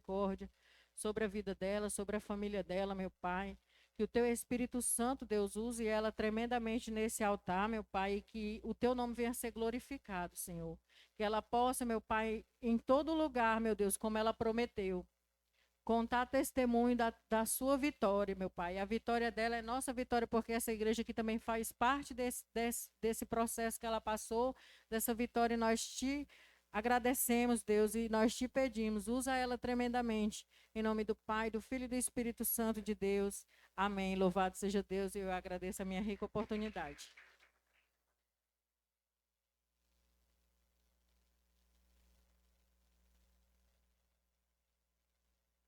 misericórdia sobre a vida dela, sobre a família dela, meu Pai. Que o teu Espírito Santo, Deus, use ela tremendamente nesse altar, meu Pai, e que o teu nome venha a ser glorificado, Senhor. Que ela possa, meu Pai, em todo lugar, meu Deus, como ela prometeu, contar testemunho da sua vitória, meu Pai. A vitória dela é nossa vitória, porque essa igreja aqui também faz parte desse processo que ela passou, dessa vitória, e nós te agradecemos, Deus, e nós te pedimos, usa ela tremendamente, em nome do Pai, do Filho e do Espírito Santo de Deus. Amém. Louvado seja Deus, e eu agradeço a minha rica oportunidade.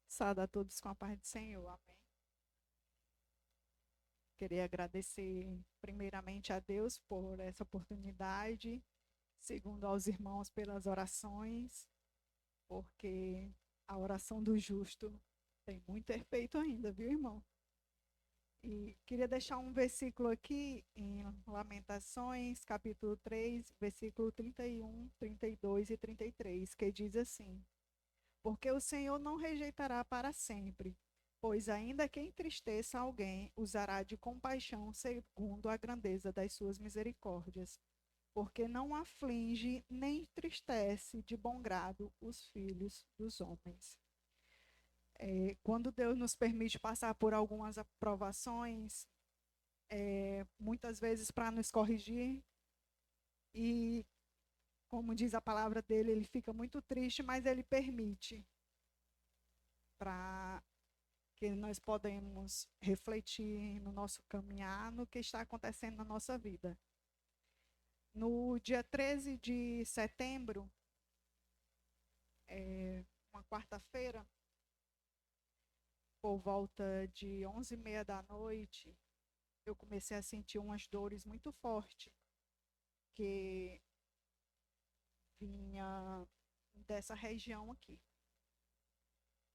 Sauda a todos com a paz do Senhor. Amém. Queria agradecer primeiramente a Deus por essa oportunidade, segundo aos irmãos pelas orações, porque a oração do justo tem muito efeito ainda, viu, irmão? E queria deixar um versículo aqui em Lamentações, capítulo 3, versículo 31, 32 e 33, que diz assim: Porque o Senhor não rejeitará para sempre, pois ainda que entristeça alguém, usará de compaixão segundo a grandeza das suas misericórdias, porque não aflige nem entristece de bom grado os filhos dos homens. Quando Deus nos permite passar por algumas aprovações, muitas vezes para nos corrigir, e como diz a palavra dele, ele fica muito triste, mas ele permite para que nós podemos refletir no nosso caminhar, no que está acontecendo na nossa vida. No dia 13 de setembro, uma quarta-feira, por volta de 11h30 da noite, eu comecei a sentir umas dores muito fortes, que vinha dessa região aqui.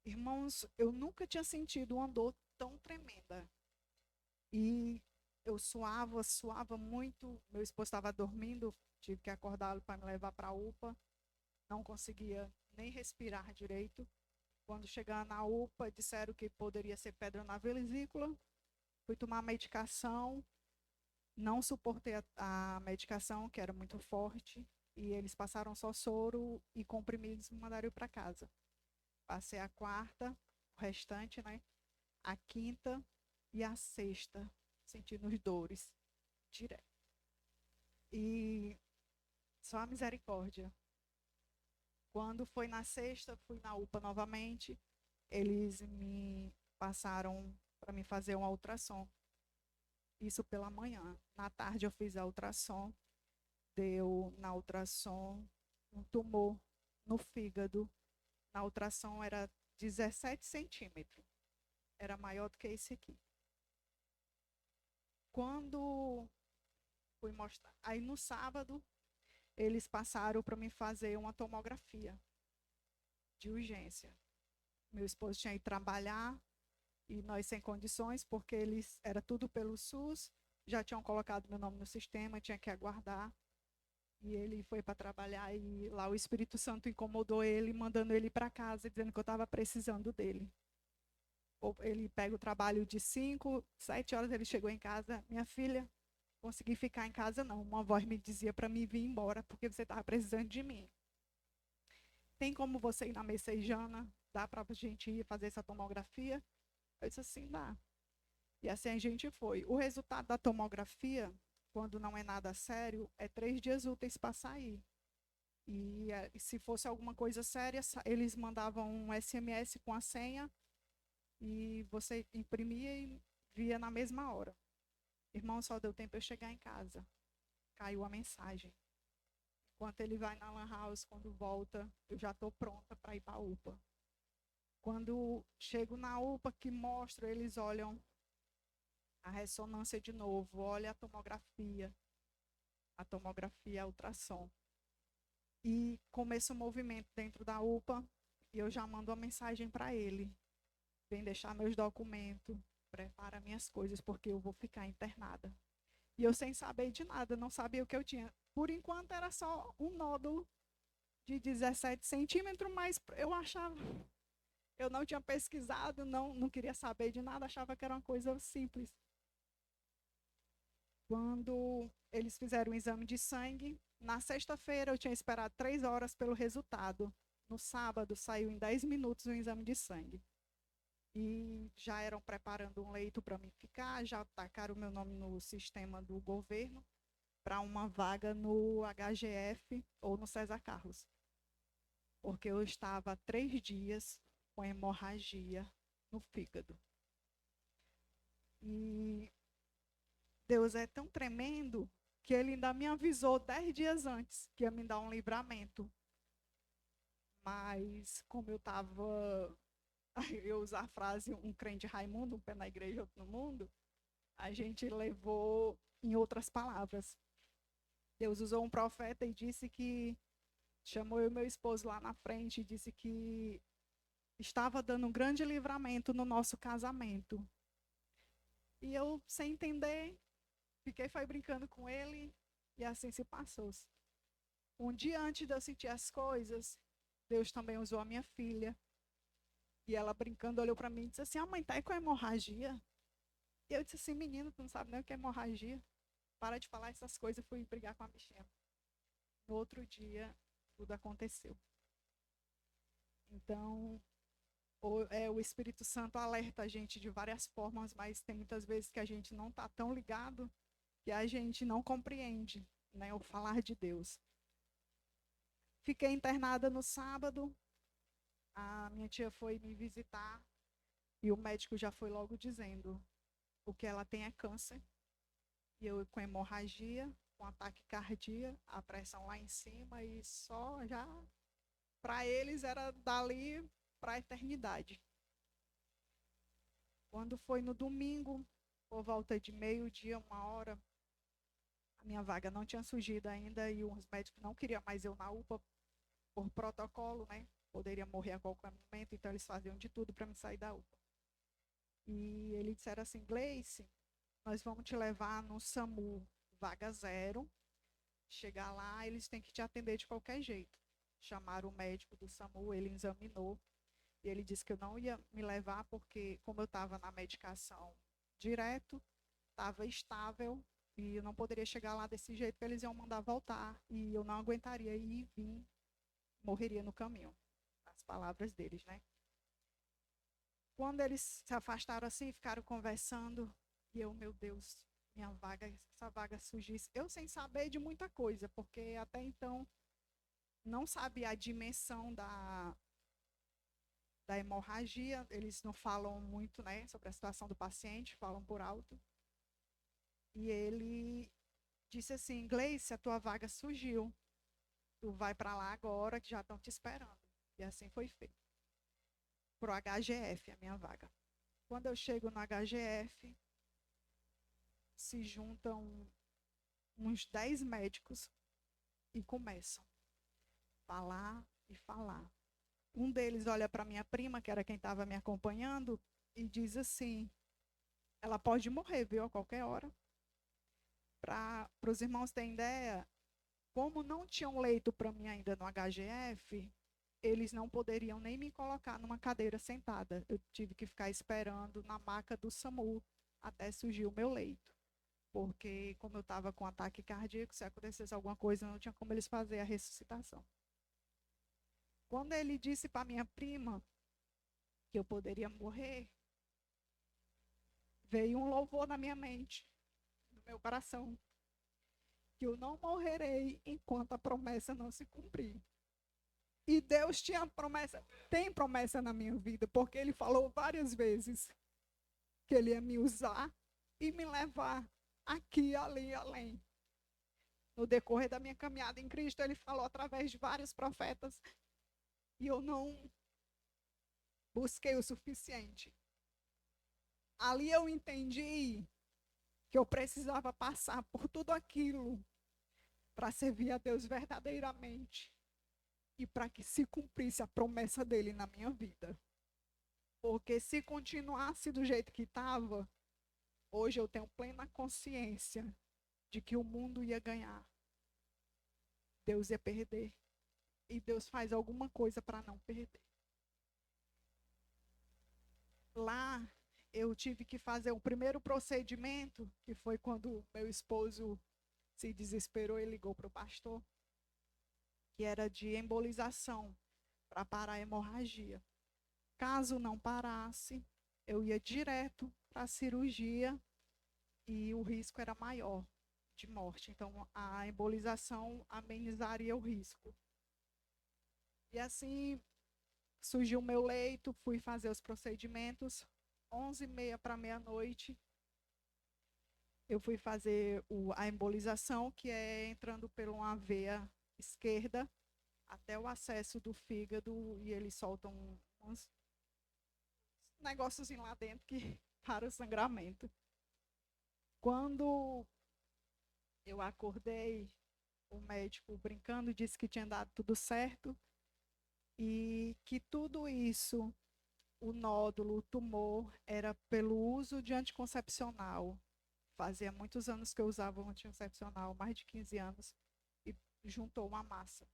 Irmãos, eu nunca tinha sentido uma dor tão tremenda. E eu suava muito. Meu esposo estava dormindo, tive que acordá-lo para me levar para a UPA. Não conseguia nem respirar direito. Quando chegar na UPA, disseram que poderia ser pedra na vesícula. Fui tomar medicação, não suportei a medicação, que era muito forte, e eles passaram só soro e comprimidos e me mandaram para casa. Passei a quarta, o restante, né? A quinta e a sexta, sentindo os dores direto. E só a misericórdia. Quando foi na sexta, fui na UPA novamente, eles me passaram para me fazer uma ultrassom. Isso pela manhã. Na tarde eu fiz a ultrassom, deu na ultrassom um tumor no fígado. Na ultrassom era 17 centímetros. Era maior do que esse aqui. Quando fui mostrar, aí no sábado, eles passaram para me fazer uma tomografia de urgência. Meu esposo tinha ido trabalhar e nós sem condições, porque eles era tudo pelo SUS, já tinham colocado meu nome no sistema, tinha que aguardar. E ele foi para trabalhar e lá o Espírito Santo incomodou ele, mandando ele para casa, dizendo que eu estava precisando dele. Ele pega o trabalho de 5, 7 horas, ele chegou em casa, minha filha, consegui ficar em casa não. Uma voz me dizia para mim vir embora, porque você estava precisando de mim. Tem como você ir na Messejana? Dá para a gente ir fazer essa tomografia? Eu disse assim, dá. E assim a gente foi. O resultado da tomografia, quando não é nada sério, é 3 dias úteis para sair. E se fosse alguma coisa séria, eles mandavam um SMS com a senha e você imprimia e via na mesma hora. Irmão, só deu tempo eu chegar em casa. Caiu a mensagem. Enquanto ele vai na Lan House, quando volta, eu já estou pronta para ir para a UPA. Quando chego na UPA, que mostro, eles olham a ressonância de novo, olha a tomografia, a ultrassom. E começa o movimento dentro da UPA e eu já mando uma mensagem para ele. Vem deixar meus documentos, prepara minhas coisas, porque eu vou ficar internada. E eu sem saber de nada, não sabia o que eu tinha. Por enquanto era só um nódulo de 17 centímetros, mas eu Eu não tinha pesquisado, não queria saber de nada, achava que era uma coisa simples. Quando eles fizeram o exame de sangue, na sexta-feira eu tinha esperado 3 horas pelo resultado. No sábado saiu em 10 minutos o exame de sangue. E já eram preparando um leito para mim ficar, já tacaram o meu nome no sistema do governo para uma vaga no HGF ou no César Carlos. Porque eu estava há 3 dias com hemorragia no fígado. E Deus é tão tremendo que ele ainda me avisou 10 dias antes que ia me dar um livramento. Mas como eu estava, eu usar a frase um crente Raimundo, um pé na igreja, outro no mundo, a gente levou em outras palavras. Deus usou um profeta e disse que, chamou eu e meu esposo lá na frente e disse que estava dando um grande livramento no nosso casamento. E eu, sem entender, foi brincando com ele e assim se passou. Um dia antes de eu sentir as coisas, Deus também usou a minha filha. E ela brincando olhou para mim e disse assim, mãe, tá aí com a hemorragia? E eu disse assim, menino, tu não sabe nem o que é hemorragia? Para de falar essas coisas, fui brigar com a bichinha. No outro dia, tudo aconteceu. Então, o Espírito Santo alerta a gente de várias formas, mas tem muitas vezes que a gente não está tão ligado que a gente não compreende, né, o falar de Deus. Fiquei internada no sábado, a minha tia foi me visitar e o médico já foi logo dizendo o que ela tem é câncer. E eu com hemorragia, com ataque cardíaco, a pressão lá em cima e só já, para eles era dali para a eternidade. Quando foi no domingo, por volta de 12:00, 1h, a minha vaga não tinha surgido ainda e os médicos não queriam mais eu na UPA por protocolo, né? Poderia morrer a qualquer momento, então eles faziam de tudo para me sair da UPA. E eles disseram assim, Gleice, nós vamos te levar no SAMU, vaga 0. Chegar lá, eles têm que te atender de qualquer jeito. Chamaram o médico do SAMU, ele examinou. E ele disse que eu não ia me levar porque, como eu estava na medicação direto, estava estável e eu não poderia chegar lá desse jeito, porque eles iam mandar voltar e eu não aguentaria ir e vir, morreria no caminho. As palavras deles, né? Quando eles se afastaram assim, ficaram conversando, e eu, meu Deus, essa vaga surgisse. Eu sem saber de muita coisa, porque até então não sabia a dimensão da hemorragia, eles não falam muito, né, sobre a situação do paciente, falam por alto. E ele disse assim, Gleice, a tua vaga surgiu, tu vai para lá agora que já estão te esperando. E assim foi feito. Pro HGF, a minha vaga. Quando eu chego no HGF, se juntam uns 10 médicos e começam a falar e falar. Um deles olha para minha prima, que era quem estava me acompanhando, e diz assim, ela pode morrer, viu, a qualquer hora. Para os irmãos terem ideia, como não tinham leito para mim ainda no HGF, eles não poderiam nem me colocar numa cadeira sentada. Eu tive que ficar esperando na maca do SAMU até surgir o meu leito. Porque como eu estava com ataque cardíaco, se acontecesse alguma coisa, não tinha como eles fazer a ressuscitação. Quando ele disse para minha prima que eu poderia morrer, veio um louvor na minha mente, no meu coração, que eu não morrerei enquanto a promessa não se cumprir. E Deus tinha promessa, tem promessa na minha vida, porque Ele falou várias vezes que Ele ia me usar e me levar aqui, ali, além. No decorrer da minha caminhada em Cristo, Ele falou através de vários profetas e eu não busquei o suficiente. Ali eu entendi que eu precisava passar por tudo aquilo para servir a Deus verdadeiramente e para que se cumprisse a promessa dele na minha vida. Porque se continuasse do jeito que estava, hoje eu tenho plena consciência de que o mundo ia ganhar. Deus ia perder. E Deus faz alguma coisa para não perder. lá eu tive que fazer o primeiro procedimento, que foi quando meu esposo se desesperou e ligou para o pastor, que era de embolização, para parar a hemorragia. Caso não parasse, eu ia direto para a cirurgia e o risco era maior de morte. Então, a embolização amenizaria o risco. E assim, surgiu o meu leito, fui fazer os procedimentos, 11h30 para meia-noite, eu fui fazer a embolização, que é entrando por uma veia esquerda até o acesso do fígado, e eles soltam uns negócios lá dentro que para o sangramento. Quando eu acordei, o médico brincando disse que tinha dado tudo certo e que tudo isso, o nódulo, o tumor, era pelo uso de anticoncepcional. Fazia muitos anos que eu usava um anticoncepcional, mais de 15 anos, e juntou uma massa.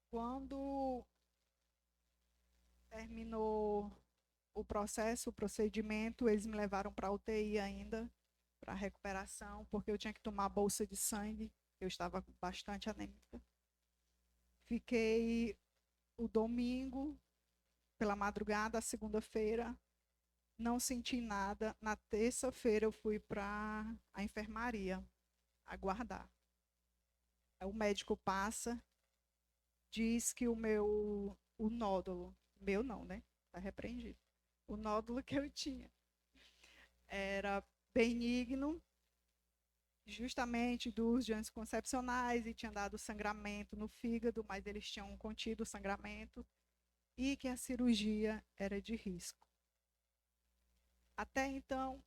Quando terminou o processo, o procedimento, eles me levaram para a UTI ainda, para recuperação, porque eu tinha que tomar bolsa de sangue, eu estava bastante anêmica. Fiquei o domingo, pela madrugada, a segunda-feira, não senti nada. Na terça-feira eu fui para a enfermaria aguardar. O médico passa, diz que o nódulo, meu não, né? Está repreendido. O nódulo que eu tinha era benigno, justamente dos anticoncepcionais, e tinha dado sangramento no fígado, mas eles tinham contido o sangramento, e que a cirurgia era de risco. Até então,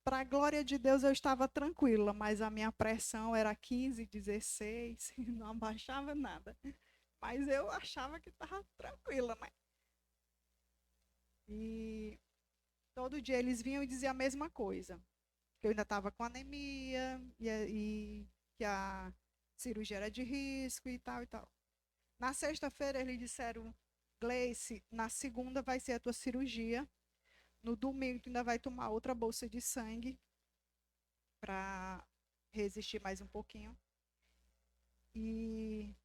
para a glória de Deus, eu estava tranquila, mas a minha pressão era 15, 16, não abaixava nada. Mas eu achava que estava tranquila, né? E todo dia eles vinham e diziam a mesma coisa, que eu ainda estava com anemia e que a cirurgia era de risco e tal e tal. Na sexta-feira eles disseram: Gleice, na segunda vai ser a tua cirurgia, no domingo tu ainda vai tomar outra bolsa de sangue para resistir mais um pouquinho. E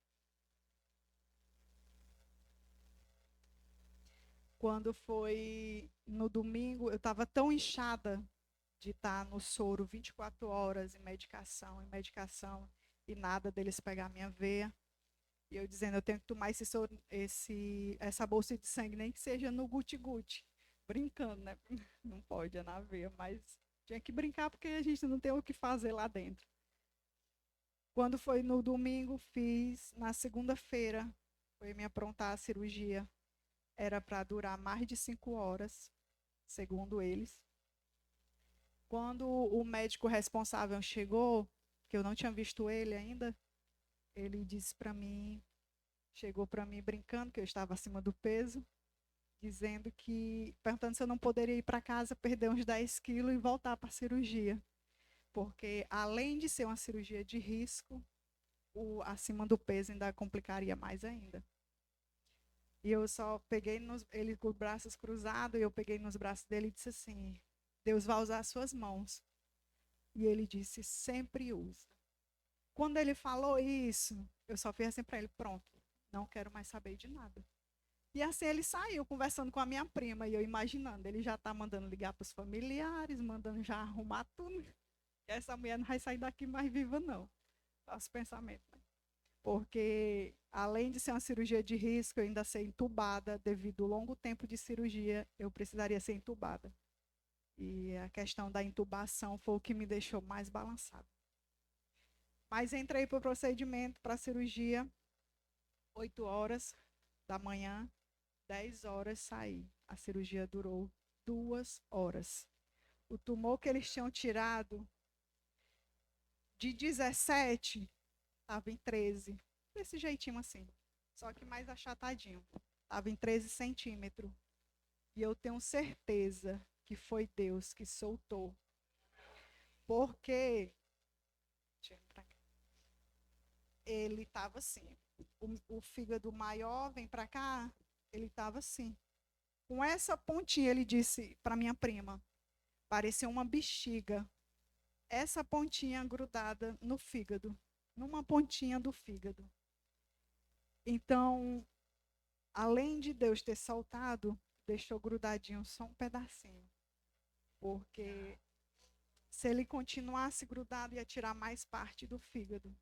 quando foi no domingo, eu estava tão inchada de estar no soro 24 horas em medicação, e nada deles pegar minha veia. E eu dizendo, eu tenho que tomar essa bolsa de sangue, nem que seja no guti-guti. Brincando, né? Não pode, é na veia, mas tinha que brincar porque a gente não tem o que fazer lá dentro. Quando foi no domingo, fiz. Na segunda-feira, foi me aprontar a cirurgia. Era para durar mais de 5 horas, segundo eles. Quando o médico responsável chegou, que eu não tinha visto ele ainda, ele disse para mim, chegou para mim brincando que eu estava acima do peso, dizendo que, perguntando se eu não poderia ir para casa, perder uns 10 quilos e voltar para a cirurgia. Porque além de ser uma cirurgia de risco, acima do peso ainda complicaria mais ainda. E eu só peguei ele com os braços cruzados, e eu peguei nos braços dele e disse assim: Deus vai usar as suas mãos. E ele disse: sempre usa. Quando ele falou isso, eu só fiz assim para ele: pronto, não quero mais saber de nada. E assim ele saiu conversando com a minha prima, e eu imaginando, ele já está mandando ligar para os familiares, mandando já arrumar tudo. Essa mulher não vai sair daqui mais viva, não. Faço pensamento, né? Porque além de ser uma cirurgia de risco, eu ainda ser entubada, devido ao longo tempo de cirurgia, eu precisaria ser entubada. E a questão da intubação foi o que me deixou mais balançada. Mas entrei para o procedimento, para a cirurgia, 8 horas da manhã, 10 horas saí. A cirurgia durou 2 horas. O tumor que eles tinham tirado de 17 estava em 13, desse jeitinho assim, só que mais achatadinho. Estava em 13 centímetros. E eu tenho certeza que foi Deus que soltou. Porque ele estava assim, o fígado maior vem para cá, ele estava assim. Com essa pontinha, ele disse para minha prima, parecia uma bexiga. Essa pontinha grudada no fígado, numa pontinha do fígado. Então, além de Deus ter soltado, deixou grudadinho só um pedacinho. Porque se ele continuasse grudado, ia tirar mais parte do fígado.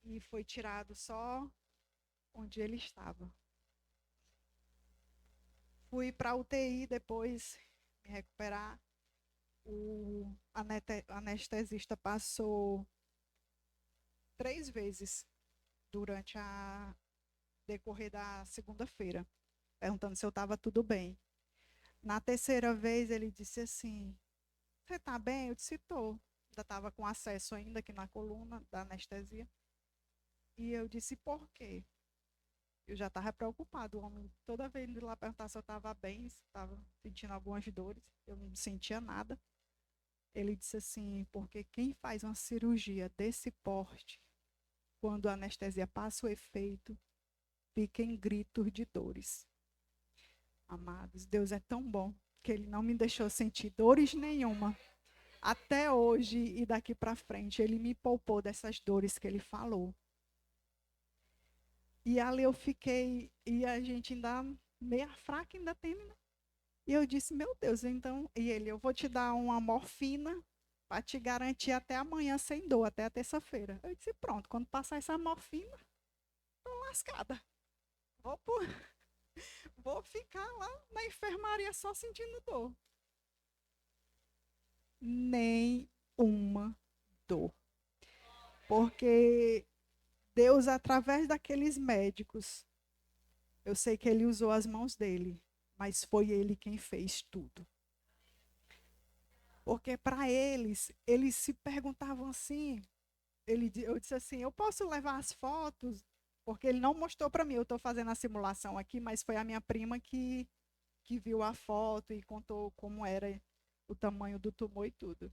E foi tirado só onde ele estava. Fui para a UTI depois me recuperar. O anestesista passou 3 vezes durante a decorrer da segunda-feira, perguntando se eu estava tudo bem. Na terceira vez ele disse assim, você está bem? Eu disse, estou. Ainda estava com acesso ainda aqui na coluna da anestesia. E eu disse, por quê? Eu já estava preocupado. O homem, toda vez indo lá perguntar se eu estava bem, se estava sentindo algumas dores. Eu não sentia nada. Ele disse assim, porque quem faz uma cirurgia desse porte, quando a anestesia passa o efeito, fica em gritos de dores. Amados, Deus é tão bom que Ele não me deixou sentir dores nenhuma. Até hoje e daqui para frente, Ele me poupou dessas dores que Ele falou. E ali eu fiquei, e a gente ainda meia fraca, ainda tem, né? E eu disse, meu Deus, então, e ele, eu vou te dar uma morfina para te garantir até amanhã sem dor, até a terça-feira. Eu disse, pronto, quando passar essa morfina, tô lascada. Vou ficar lá na enfermaria só sentindo dor. Nem uma dor. Porque Deus, através daqueles médicos, eu sei que Ele usou as mãos dele, mas foi Ele quem fez tudo. Porque para eles se perguntavam assim, eu disse assim, eu posso levar as fotos? Porque ele não mostrou para mim, eu estou fazendo a simulação aqui, mas foi a minha prima que viu a foto e contou como era o tamanho do tumor e tudo.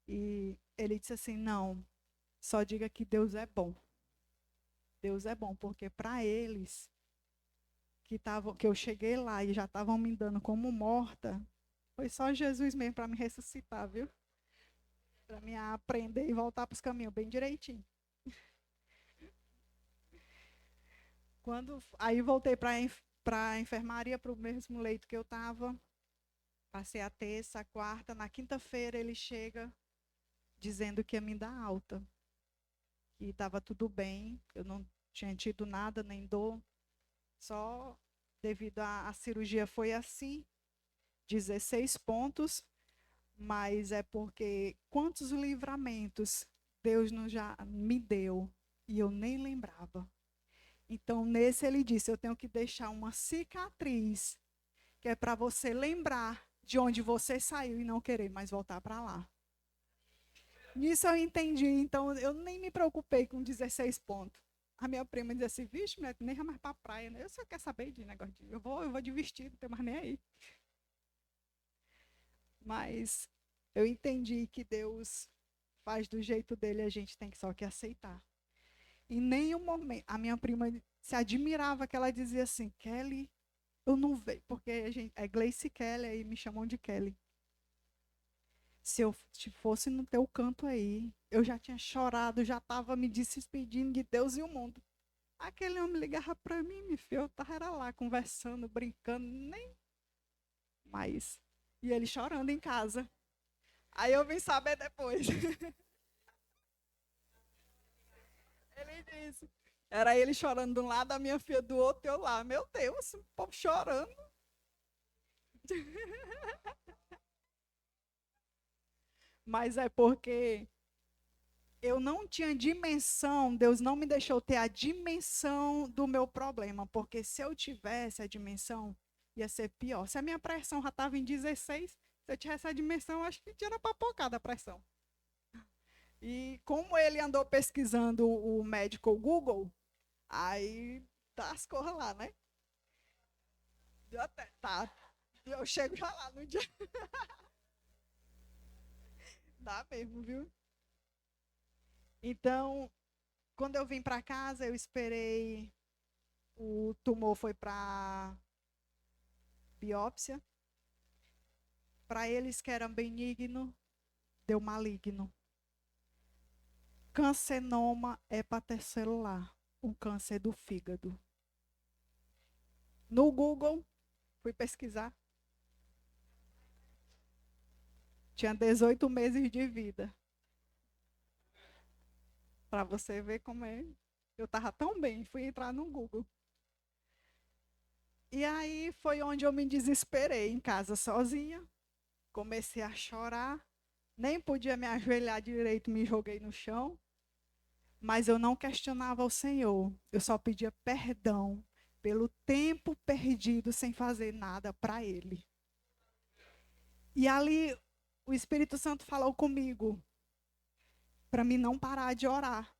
E ele disse assim, não, só diga que Deus é bom. Deus é bom, porque para eles, que eu cheguei lá e já estavam me dando como morta, foi só Jesus mesmo para me ressuscitar, viu? Para me aprender e voltar para os caminhos bem direitinho. Aí voltei para a enfermaria, para o mesmo leito que eu estava. Passei a terça, a quarta. Na quinta-feira ele chega dizendo que ia me dar alta. Que estava tudo bem, eu não tinha tido nada, nem dor. Só devido à cirurgia foi assim, 16 pontos. Mas é porque quantos livramentos Deus já me deu e eu nem lembrava. Então, nesse ele disse, eu tenho que deixar uma cicatriz, que é para você lembrar de onde você saiu e não querer mais voltar para lá. Nisso eu entendi, então eu nem me preocupei com 16 pontos. A minha prima dizia assim, vixe, mulher, nem vai mais para a praia, né? Eu só quero saber de negócio eu vou de vestido, não tenho mais nem aí. Mas eu entendi que Deus faz do jeito dele, a gente tem só que aceitar. Em nenhum momento, a minha prima se admirava que ela dizia assim, Kelly, eu não vejo, porque a gente, é Gleice Kelly, aí me chamam de Kelly. Se eu fosse no teu canto aí, eu já tinha chorado, já estava me despedindo de Deus e o mundo. Aquele homem ligava para mim, meu filho, eu estava lá conversando, brincando, nem mais. E ele chorando em casa. Aí eu vim saber depois. Ele disse. Era ele chorando de um lado, a minha filha do outro, eu lá. Meu Deus, o povo chorando. Mas é porque eu não tinha dimensão, Deus não me deixou ter a dimensão do meu problema. Porque se eu tivesse a dimensão, ia ser pior. Se a minha pressão já estava em 16, se eu tivesse a dimensão, acho que tinha papocada a pressão. E como ele andou pesquisando o médico Google, aí tá as coisas lá, né? Tá. Eu chego já lá no dia. Dá mesmo, viu? Então, quando eu vim para casa, eu esperei O tumor foi para biópsia. Para eles que era benigno, deu maligno. Carcinoma hepatocelular, um câncer do fígado. No Google, fui pesquisar. Tinha 18 meses de vida. Para você ver como é. Eu estava tão bem, fui entrar no Google. E aí foi onde eu me desesperei em casa sozinha. Comecei a chorar. Nem podia me ajoelhar direito, me joguei no chão. Mas eu não questionava o Senhor. Eu só pedia perdão pelo tempo perdido sem fazer nada para Ele. E ali o Espírito Santo falou comigo para mim não parar de orar.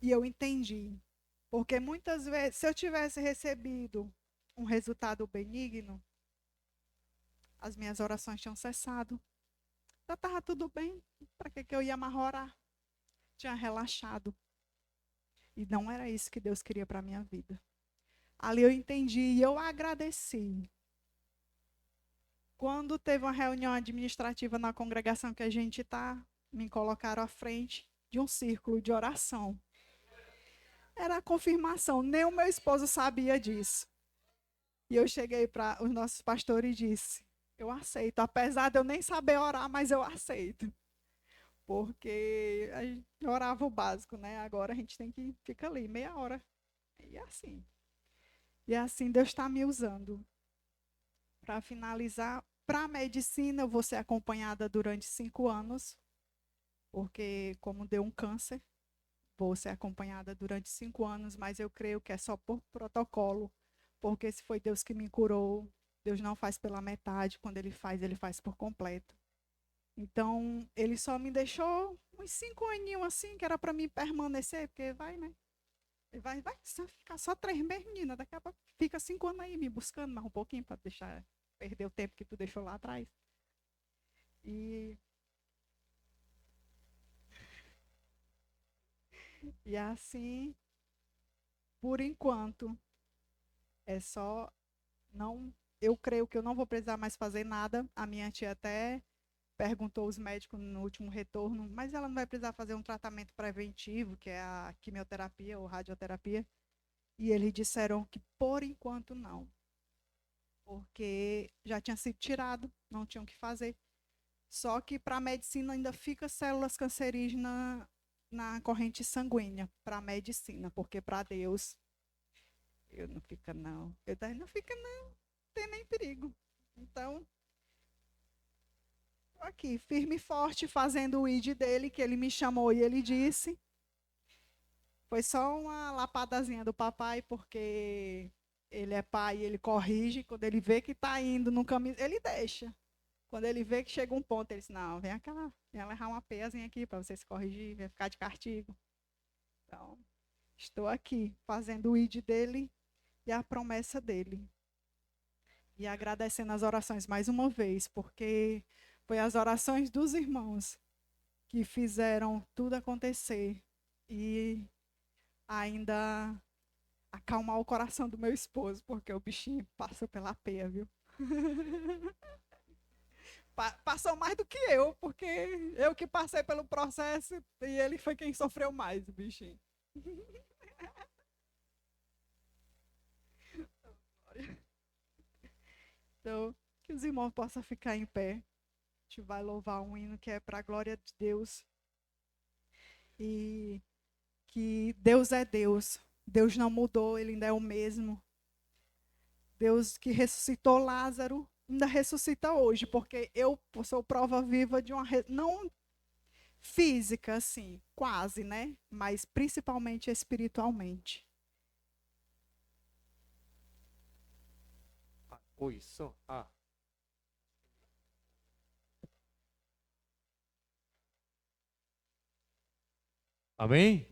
E eu entendi. Porque muitas vezes, se eu tivesse recebido um resultado benigno, as minhas orações tinham cessado. Já estava tudo bem. Para que eu ia mais orar? Tinha relaxado. E não era isso que Deus queria para a minha vida. Ali eu entendi e eu agradeci. Quando teve uma reunião administrativa na congregação que a gente está, me colocaram à frente de um círculo de oração. Era a confirmação, nem o meu esposo sabia disso. E eu cheguei para os nossos pastores e disse, eu aceito, apesar de eu nem saber orar, mas eu aceito. Porque a gente orava o básico, né? Agora a gente tem que ficar ali, meia hora. E é assim. E assim Deus está me usando. Para finalizar, para a medicina, eu vou ser acompanhada durante 5 anos, porque como deu um câncer, vou ser acompanhada durante 5 anos, mas eu creio que é só por protocolo, porque se foi Deus que me curou, Deus não faz pela metade, quando Ele faz por completo. Então, Ele só me deixou uns 5 aninhos assim, que era para mim permanecer, porque vai, né? Vai ficar só 3 meses, menina. Daqui a pouco fica 5 anos aí me buscando mais um pouquinho para deixar perder o tempo que tu deixou lá atrás. E assim, por enquanto, é só não. Eu creio que eu não vou precisar mais fazer nada. A minha tia até perguntou aos médicos no último retorno, mas ela não vai precisar fazer um tratamento preventivo, que é a quimioterapia ou radioterapia. E eles disseram que por enquanto não. Porque já tinha sido tirado, não tinham o que fazer. Só que para a medicina ainda fica células cancerígenas na corrente sanguínea, para a medicina, porque para Deus, eu não fica não. Eu daí não fica não, não tem nem perigo. Então, aqui, firme e forte, fazendo o ID dele, que ele me chamou e ele disse. Foi só uma lapadazinha do papai, porque ele é pai, ele corrige. Quando ele vê que está indo no caminho, ele deixa. Quando ele vê que chega um ponto, ele diz, não, vem cá, vem levar uma peiazinha aqui para você se corrigir, vai ficar de castigo. Então, estou aqui, fazendo o ID dele e a promessa dele. E agradecendo as orações mais uma vez, porque foi as orações dos irmãos que fizeram tudo acontecer. E ainda acalmar o coração do meu esposo, porque o bichinho passou pela peia, viu? Passou mais do que eu, porque eu que passei pelo processo e ele foi quem sofreu mais, o bichinho. Então, que os irmãos possam ficar em pé. A gente vai louvar um hino que é para a glória de Deus. E que Deus é Deus. Deus não mudou, Ele ainda é o mesmo. Deus que ressuscitou Lázaro, ainda ressuscita hoje, porque eu sou prova viva de uma... Não física, assim, quase, né? Mas principalmente espiritualmente. Oi, só. Amém?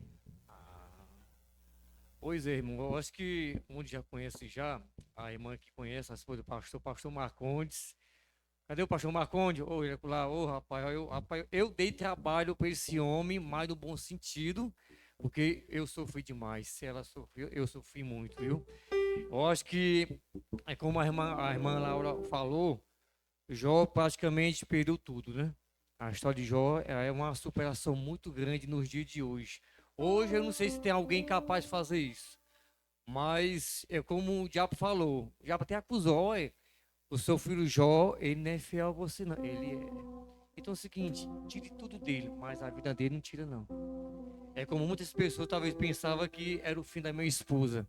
Pois é, irmão. Eu acho que muitos já conhece já, a irmã que conhece, a esposa do pastor Marcondes. Cadê o pastor Marcondes? Ô, ele lá, ô, rapaz, eu dei trabalho para esse homem, mas no bom sentido, Porque eu sofri demais. Se ela sofreu, eu sofri muito, viu? Eu acho que, é como a irmã Laura falou, Jó praticamente perdeu tudo, né? A história de Jó é uma superação muito grande nos dias de hoje. Hoje eu não sei se tem alguém capaz de fazer isso. Mas é como o diabo falou. O diabo até acusou, olha, o seu filho Jó, ele não é fiel a você, não. Ele é. Então é o seguinte, tire tudo dele, mas a vida dele não tira, não. É como muitas pessoas talvez pensavam que era o fim da minha esposa.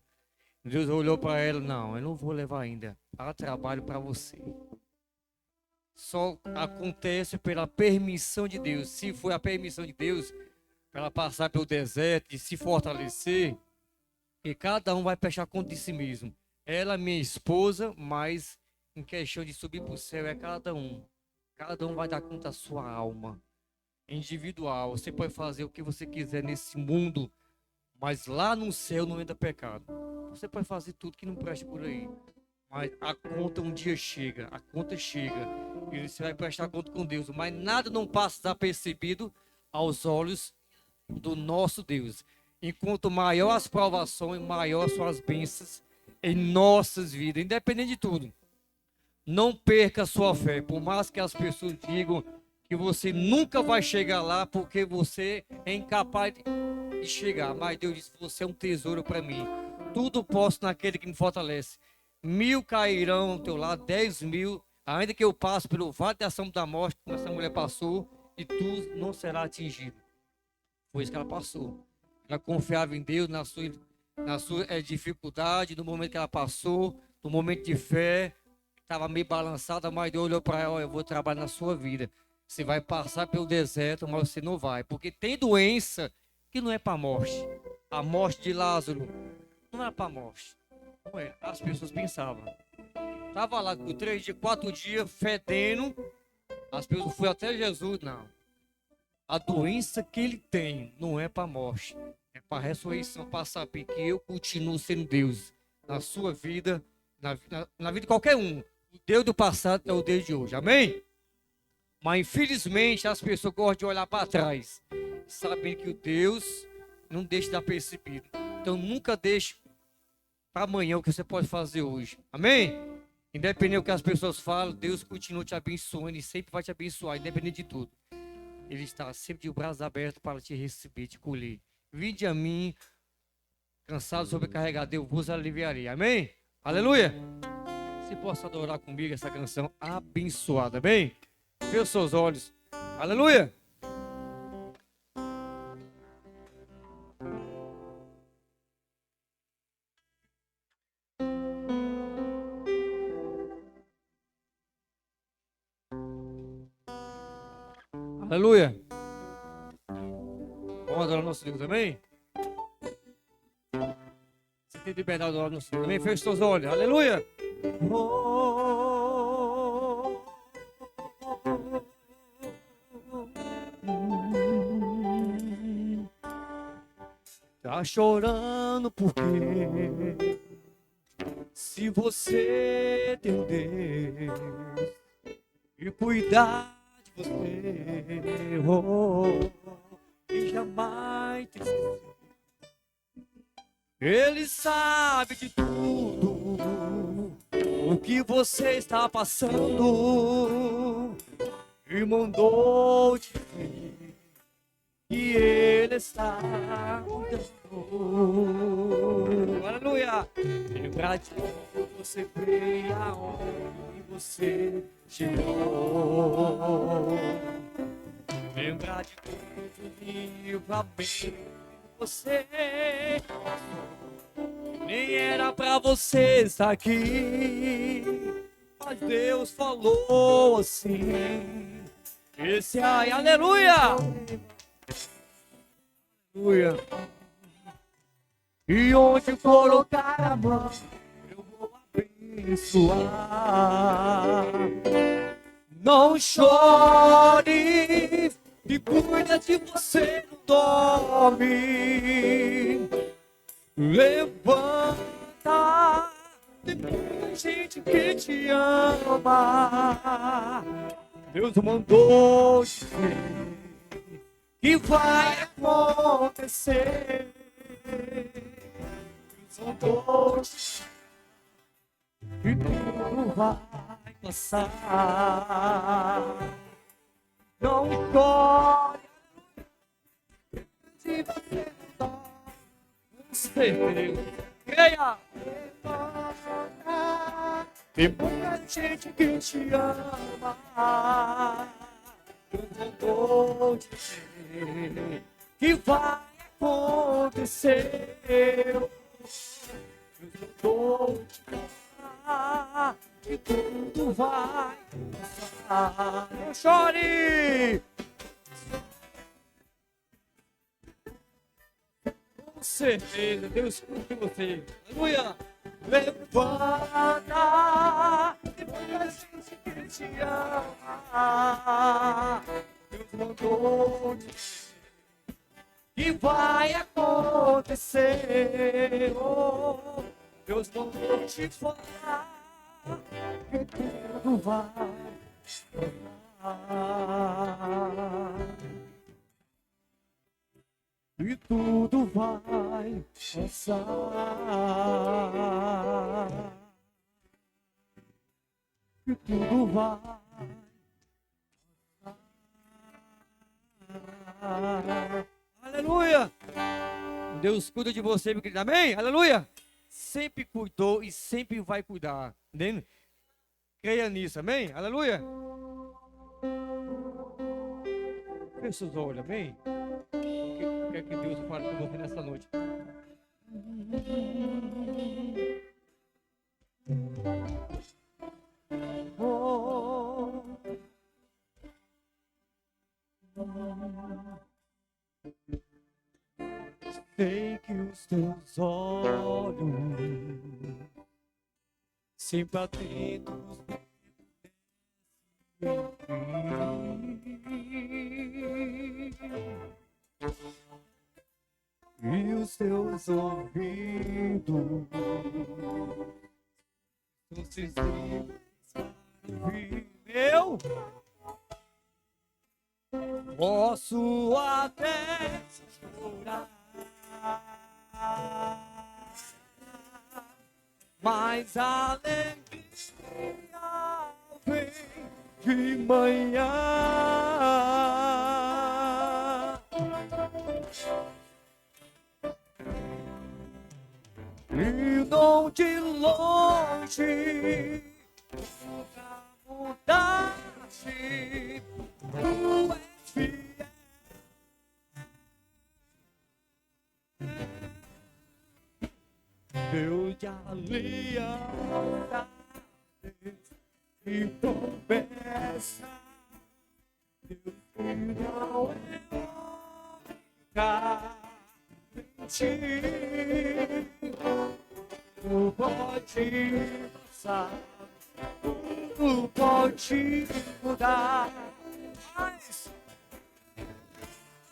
Deus olhou para ela, não, eu não vou levar ainda. Há trabalho para você. Só acontece pela permissão de Deus. Se foi a permissão de Deus para ela passar pelo deserto e se fortalecer, e cada um vai fechar conta de si mesmo. Ela, minha esposa, mas em questão de subir para o céu é cada um. Cada um vai dar conta da sua alma. Individual. Você pode fazer o que você quiser nesse mundo, mas lá no céu não entra pecado. Você pode fazer tudo que não presta por aí. Mas a conta um dia chega, a conta chega. E você vai prestar conta com Deus. Mas nada não passa desapercebido aos olhos do nosso Deus. Enquanto maior as provações, maior são as bênçãos em nossas vidas, independente de tudo. Não perca a sua fé, por mais que as pessoas digam que você nunca vai chegar lá porque você é incapaz de chegar. Mas Deus disse: você é um tesouro para mim. Tudo posso naquele que me fortalece. 1000 cairão ao teu lado, 10.000, ainda que eu passe pelo vale da sombra da morte, como essa mulher passou, e tu não será atingido. Foi isso que ela passou. Ela confiava em Deus na sua dificuldade, no momento que ela passou, no momento de fé, estava meio balançada, mas Deus olhou para ela: olha, eu vou trabalhar na sua vida. Você vai passar pelo deserto, mas você não vai, porque tem doença que não é para a morte. A morte de Lázaro não é para a morte. Não é. As pessoas pensavam. Estava lá por 3 dias, 4 dias, fedendo. As pessoas foram até Jesus. Não. A doença que ele tem não é para a morte. É para a ressurreição, para saber que eu continuo sendo Deus na sua vida, na vida de qualquer um. O Deus do passado é o Deus de hoje. Amém? Mas infelizmente as pessoas gostam de olhar para trás, sabendo que o Deus não deixa de dar percebido. Então nunca deixe para amanhã o que você pode fazer hoje. Amém? Independente do que as pessoas falam, Deus continua te abençoando e sempre vai te abençoar, independente de tudo. Ele está sempre de braços abertos para te receber, te colher. Vinde a mim, cansado, sobrecarregado, eu vos aliviarei. Amém? Aleluia! Se possa adorar comigo essa canção abençoada, amém? Feche seus olhos. Aleluia! Aleluia! Vamos adorar nosso Deus, amém? Você tem liberdade de adorar nosso Deus, amém? Feche seus olhos. Aleluia! Tá chorando porque se você tem um Deus e cuidar de você, e jamais te esquecer. Ele sabe de tudo o que você está passando e mandou te dizer que ele está cuidando. Aleluia! Lembrar de onde você veio, aonde você chegou. Lembrar de tudo livramento você passou. Nem era pra você estar aqui, mas Deus falou assim. Esse aí, aleluia! Aleluia! E onde colocar a mão, eu vou abençoar. Não chore, que cuida de você não dorme. Levanta, tem muita gente que te ama. Deus mandou dizer que vai acontecer. São todos e tudo vai passar. Não escolhe se você não certeza. Creia! Tem muita gente que te ama. Eu vou dizer que vai acontecer. Eu vou te falar que tudo vai passar. Não chore! Com certeza, Deus curte você. Aleluia! Levanta, tem muita gente que te ama. Deus mandou dizer que vai acontecer. Oh, Deus mandou te falar que tudo vai passar. E tudo vai passar. E tudo vai passar. Aleluia! Deus cuida de você, meu querido. Amém? Aleluia! Sempre cuidou e sempre vai cuidar. Entendeu? Creia nisso. Amém? Aleluia! Feche seus olhos. Amém? O que é que Deus fala com você nessa noite? Oh. Sei que os teus olhos sempre atentos e os teus ouvidos são sensíveis para ouvir. Eu posso até chorar, mas a alegria vem de manhã. E não de longe nunca mudaste, tu és fiel. Deus de aliança e promessa, Deus que não é pra mentir. Tu pode passar, tu pode mudar, mas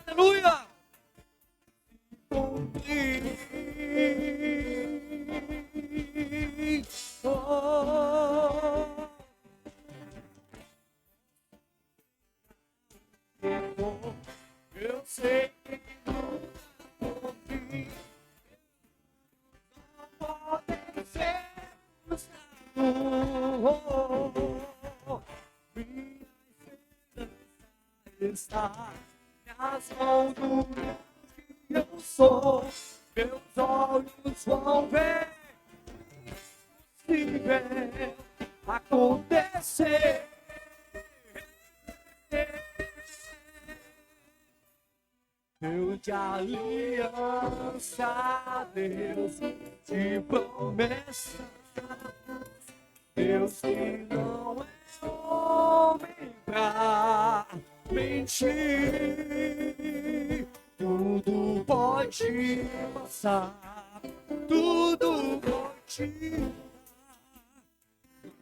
aleluia! Cumprir. Oh. Eu sei que não podem ser minha esperança está nas mãos do Deus que eu sou. Meus olhos vão ver se ver acontecer. Deus de aliança, Deus de promessa, Deus que não é homem pra mentir. Tudo pode passar, tudo pode,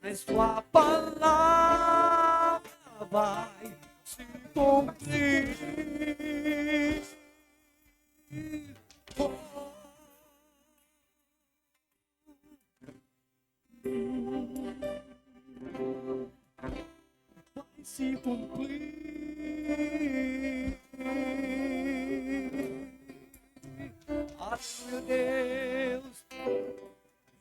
mas sua palavra vai se cumprir. Oh. Vai se cumprir. Meu Deus.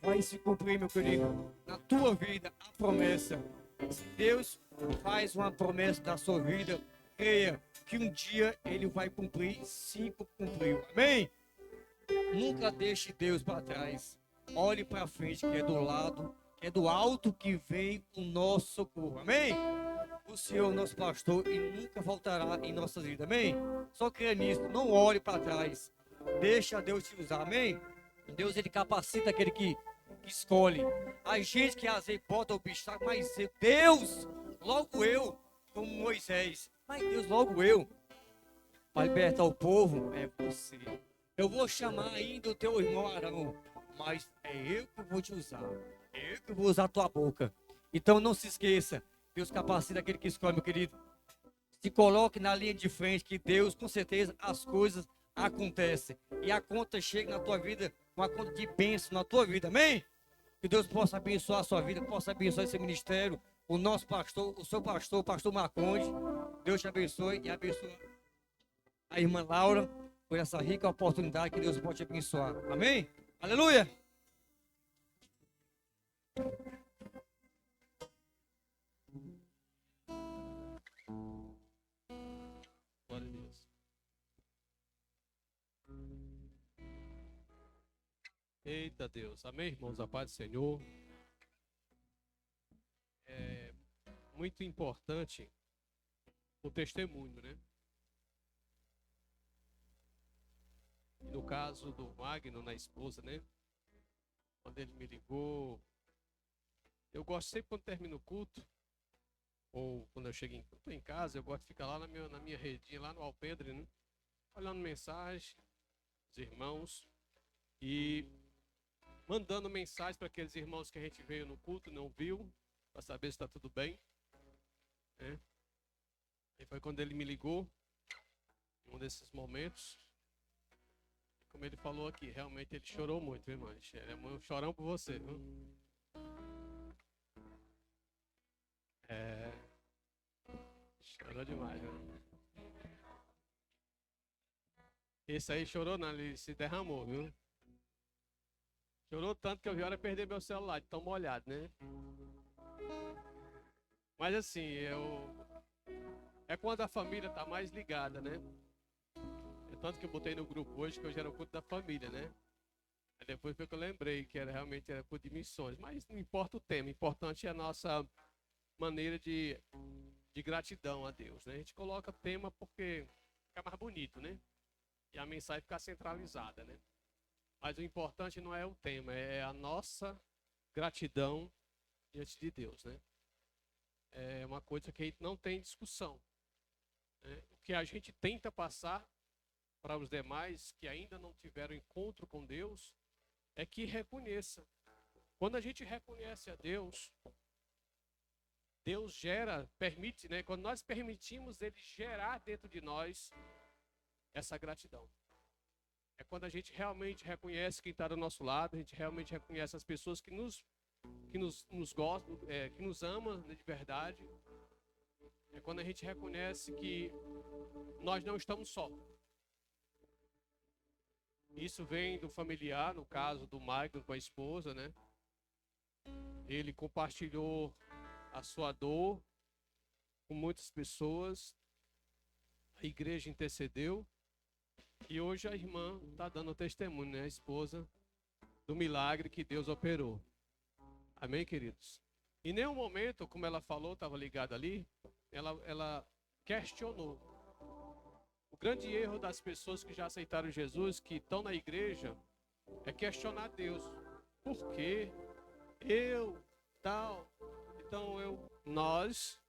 Vai se cumprir, meu querido, na tua vida a promessa. Se Deus faz uma promessa na sua vida, creia que um dia Ele vai cumprir, sim, cumpriu. Amém? Nunca deixe Deus para trás. Olhe para frente, que é do lado, que é do alto que vem o nosso socorro. Amém? O Senhor, nosso pastor, e nunca faltará em nossas vidas. Amém? Só creia nisso. Não olhe para trás. Deixa Deus te usar. Amém? Deus, Ele capacita aquele que escolhe. A gente que às vezes bota obstáculo, mas Deus, logo eu, como Moisés, mas Deus, logo eu, para libertar o povo, é você. Eu vou chamar ainda o teu irmão Arão, mas é eu que vou te usar. É eu que vou usar a tua boca. Então não se esqueça, Deus capacita aquele que escolhe, meu querido. Se coloque na linha de frente, que Deus, com certeza, as coisas acontecem. E a conta chega na tua vida, uma conta de bênção na tua vida, amém? Que Deus possa abençoar a sua vida, possa abençoar esse ministério, o nosso pastor, o seu pastor, o pastor Marconde. Deus te abençoe e abençoe a irmã Laura por essa rica oportunidade que Deus pode te abençoar. Amém? Aleluia! Glória a Deus. Eita Deus. Amém, irmãos? A paz do Senhor. É muito importante o testemunho, né? No caso do Magno, na esposa, né? Quando ele me ligou, eu gosto sempre quando termino o culto, ou quando eu chego em casa, eu gosto de ficar lá na minha redinha, lá no Alpendre, né? Olhando mensagem, os irmãos, e mandando mensagem para aqueles irmãos que a gente veio no culto, não viu, para saber se está tudo bem, né? E foi quando ele me ligou, em um desses momentos. Como ele falou aqui, realmente ele chorou muito, viu, irmão? Ele é um chorão por você, viu? Chorou demais, viu? Esse aí chorou não, ele se derramou, viu? Chorou tanto que eu vi a hora de perder meu celular, de tão molhado, né? Mas assim, é quando a família tá mais ligada, né? É tanto que eu botei no grupo hoje que hoje era o culto da família, né? Aí depois foi que eu lembrei que realmente era culto de missões. Mas não importa o tema, o importante é a nossa maneira de gratidão a Deus, né? A gente coloca tema porque fica mais bonito, né? E a mensagem fica centralizada, né? Mas o importante não é o tema, é a nossa gratidão diante de Deus, né? É uma coisa que a gente não tem discussão, né? O que a gente tenta passar para os demais que ainda não tiveram encontro com Deus é que reconheça. Quando a gente reconhece a Deus, Deus gera, permite, né? Quando nós permitimos Ele gerar dentro de nós essa gratidão. É quando a gente realmente reconhece quem está do nosso lado, a gente realmente reconhece as pessoas que nos gostam, que nos amam de verdade. É quando a gente reconhece que nós não estamos só. Isso vem do familiar, no caso do Magno com a esposa, né? Ele compartilhou a sua dor com muitas pessoas. A igreja intercedeu. E hoje a irmã está dando testemunho, né? A esposa, do milagre que Deus operou. Amém, queridos? Em nenhum momento, como ela falou, estava ligada ali, ela questionou. O grande erro das pessoas que já aceitaram Jesus, que estão na igreja, é questionar Deus. Por quê? Eu, tal. Então nós